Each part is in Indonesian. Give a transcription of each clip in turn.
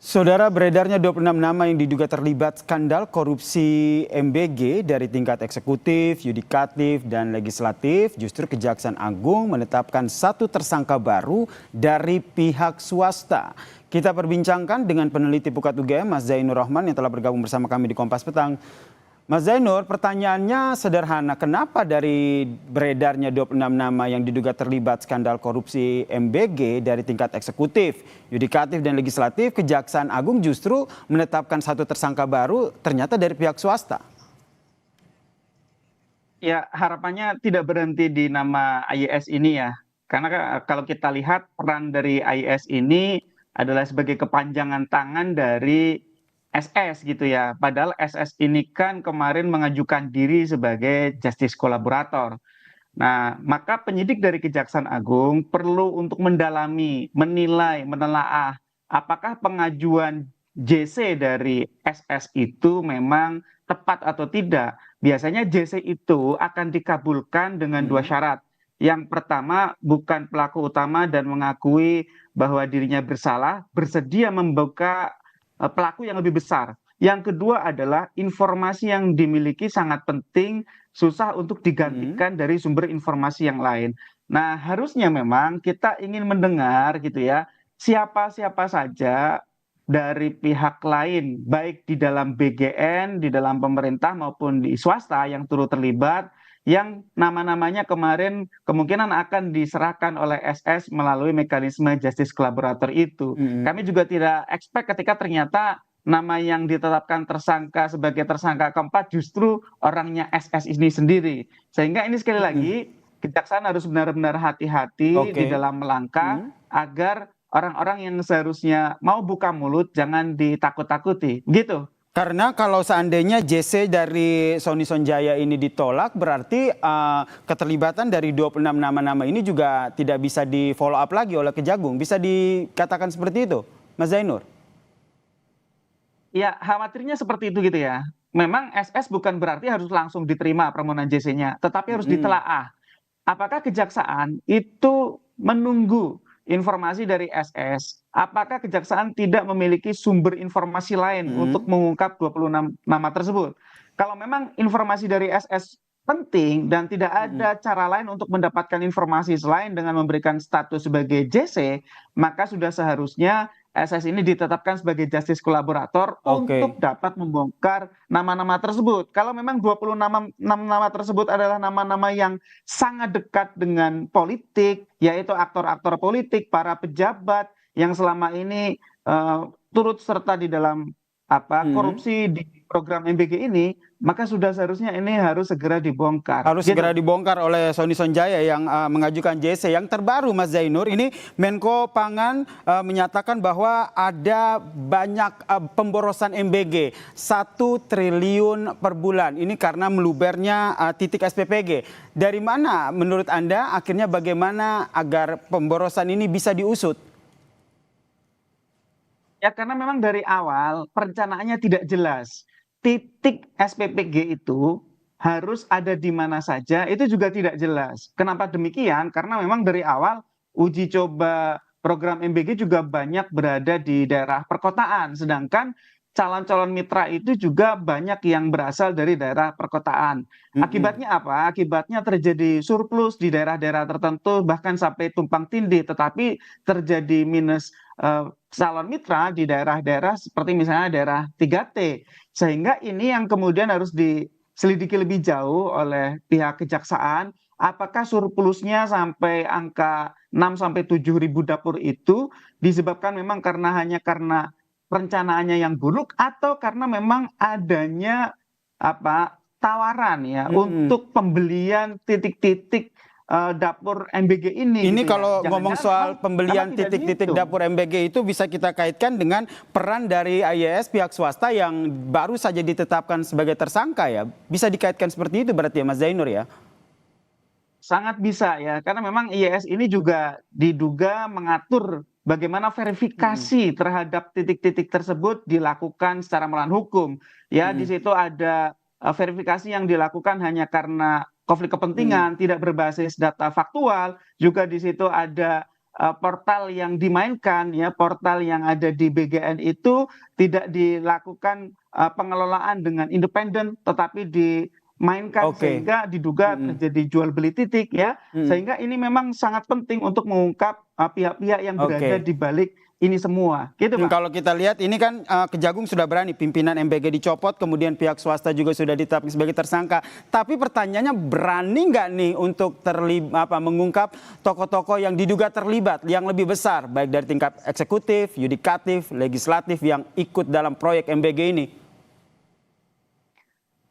Saudara, beredarnya 26 nama yang diduga terlibat skandal korupsi MBG dari tingkat eksekutif, yudikatif, dan legislatif, justru Kejaksaan Agung menetapkan satu tersangka baru dari pihak swasta. Kita perbincangkan dengan peneliti Pukat UGM, Mas Zainur Rahman yang telah bergabung bersama kami di Kompas Petang. Mas Zainur, pertanyaannya sederhana, kenapa dari beredarnya 26 nama yang diduga terlibat skandal korupsi MBG dari tingkat eksekutif, yudikatif, dan legislatif, Kejaksaan Agung justru menetapkan satu tersangka baru ternyata dari pihak swasta? Ya, harapannya tidak berhenti di nama IAS ini ya. Karena kalau kita lihat peran dari IAS ini adalah sebagai kepanjangan tangan dari SS gitu ya. Padahal SS ini kan kemarin mengajukan diri sebagai justice kolaborator. Nah, maka penyidik dari Kejaksaan Agung perlu untuk mendalami, menilai, menelaah apakah pengajuan JC dari SS itu memang tepat atau tidak. Biasanya JC itu akan dikabulkan dengan dua syarat. Yang pertama, bukan pelaku utama dan mengakui bahwa dirinya bersalah, bersedia membuka pelaku yang lebih besar. Yang kedua adalah informasi yang dimiliki sangat penting, susah untuk digantikan dari sumber informasi yang lain. Nah, harusnya memang kita ingin mendengar gitu ya, siapa-siapa saja dari pihak lain, baik di dalam BGN, di dalam pemerintah maupun di swasta yang turut terlibat, yang nama-namanya kemarin kemungkinan akan diserahkan oleh SS melalui mekanisme justice collaborator itu. Kami juga tidak expect ketika ternyata nama yang ditetapkan tersangka sebagai tersangka keempat justru orangnya SS ini sendiri. Sehingga ini sekali lagi kejaksaan harus benar-benar hati-hati di Oke. dalam melangkah agar orang-orang yang seharusnya mau buka mulut jangan ditakut-takuti. Gitu. Karena kalau seandainya JC dari Sony Sonjaya ini ditolak, berarti keterlibatan dari 26 nama-nama ini juga tidak bisa di follow up lagi oleh Kejagung. Bisa dikatakan seperti itu, Mas Zainur? Ya, khawatirnya seperti itu gitu ya. Memang SS bukan berarti harus langsung diterima permohonan JC-nya, tetapi harus ditelaah. Apakah kejaksaan itu menunggu informasi dari SS? Apakah kejaksaan tidak memiliki sumber informasi lain untuk mengungkap 26 nama tersebut? Kalau memang informasi dari SS penting dan tidak ada cara lain untuk mendapatkan informasi selain dengan memberikan status sebagai JC, maka sudah seharusnya SS ini ditetapkan sebagai justice kolaborator Oke. untuk dapat membongkar nama-nama tersebut. Kalau memang 26 nama tersebut adalah nama-nama yang sangat dekat dengan politik, yaitu aktor-aktor politik, para pejabat yang selama ini turut serta di dalam korupsi di program MBG ini, maka sudah seharusnya ini harus segera dibongkar. Harus segera Gitu. dibongkar oleh Sony Sonjaya yang mengajukan JC. Yang terbaru, Mas Zainur, ini Menko Pangan menyatakan bahwa ada banyak pemborosan MBG 1 triliun per bulan. Ini karena melubernya titik SPPG. Dari mana menurut Anda akhirnya bagaimana agar pemborosan ini bisa diusut? Ya karena memang dari awal perencanaannya tidak jelas. Titik SPPG itu harus ada di mana saja, itu juga tidak jelas. Kenapa demikian? Karena memang dari awal uji coba program MBG juga banyak berada di daerah perkotaan, sedangkan calon-calon mitra itu juga banyak yang berasal dari daerah perkotaan. Akibatnya apa? Akibatnya terjadi surplus di daerah-daerah tertentu, bahkan sampai tumpang tindih, tetapi terjadi minus calon mitra di daerah-daerah seperti misalnya daerah 3T. Sehingga ini yang kemudian harus diselidiki lebih jauh oleh pihak kejaksaan, apakah surplusnya sampai angka 6 sampai 7 ribu dapur itu disebabkan memang hanya karena perencanaannya yang buruk atau karena memang adanya tawaran ya untuk pembelian titik-titik dapur MBG ini Ini gitu ya. kalau ngomong Jangan-jangan memang soal memang pembelian tidak titik-titik dihitung. dapur MBG itu bisa kita kaitkan dengan peran dari IAS pihak swasta yang baru saja ditetapkan sebagai tersangka ya. Bisa dikaitkan seperti itu berarti ya, Mas Zainur ya? Sangat bisa ya, karena memang IAS ini juga diduga mengatur bagaimana verifikasi terhadap titik-titik tersebut dilakukan secara melawan hukum. Ya, di situ ada verifikasi yang dilakukan hanya karena konflik kepentingan, tidak berbasis data faktual, juga di situ ada portal yang dimainkan ya, portal yang ada di BGN itu tidak dilakukan pengelolaan dengan independen, tetapi dimainkan Oke. sehingga diduga terjadi jual beli titik ya. Sehingga ini memang sangat penting untuk mengungkap pihak-pihak yang berada Oke. di balik ini semua, gitu Pak. Kalau kita lihat ini kan Kejagung sudah berani, pimpinan MBG dicopot, kemudian pihak swasta juga sudah ditetapkan sebagai tersangka. Tapi pertanyaannya, berani nggak nih untuk mengungkap tokoh-tokoh yang diduga terlibat yang lebih besar, baik dari tingkat eksekutif, yudikatif, legislatif yang ikut dalam proyek MBG ini?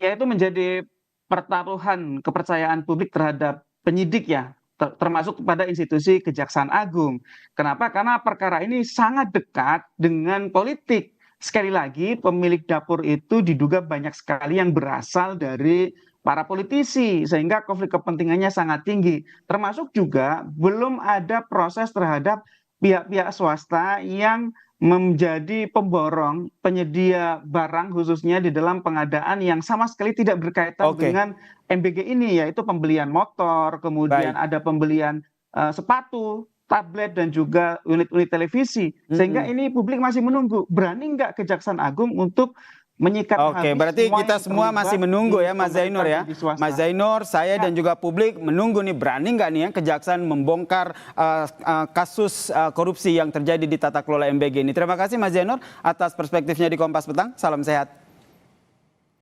Ya itu menjadi pertaruhan kepercayaan publik terhadap penyidik ya, termasuk kepada institusi Kejaksaan Agung. Kenapa? Karena perkara ini sangat dekat dengan politik. Sekali lagi, pemilik dapur itu diduga banyak sekali yang berasal dari para politisi, sehingga konflik kepentingannya sangat tinggi. Termasuk juga belum ada proses terhadap pihak-pihak swasta yang menjadi pemborong penyedia barang khususnya di dalam pengadaan yang sama sekali tidak berkaitan Oke, dengan MBG ini, yaitu pembelian motor, kemudian baik. ada pembelian sepatu, tablet dan juga unit-unit televisi. Sehingga ini publik masih menunggu, berani nggak Kejaksaan Agung untuk menyikat Oke, habis berarti semua kita yang semua masih terlibat menunggu di ya Mas Zainur pemerintah ya. dan di swasta. Mas Zainur, saya Ya. dan juga publik menunggu nih, berani nggak nih ya Kejaksaan membongkar kasus korupsi yang terjadi di tata kelola MBG ini. Terima kasih Mas Zainur atas perspektifnya di Kompas Petang. Salam sehat.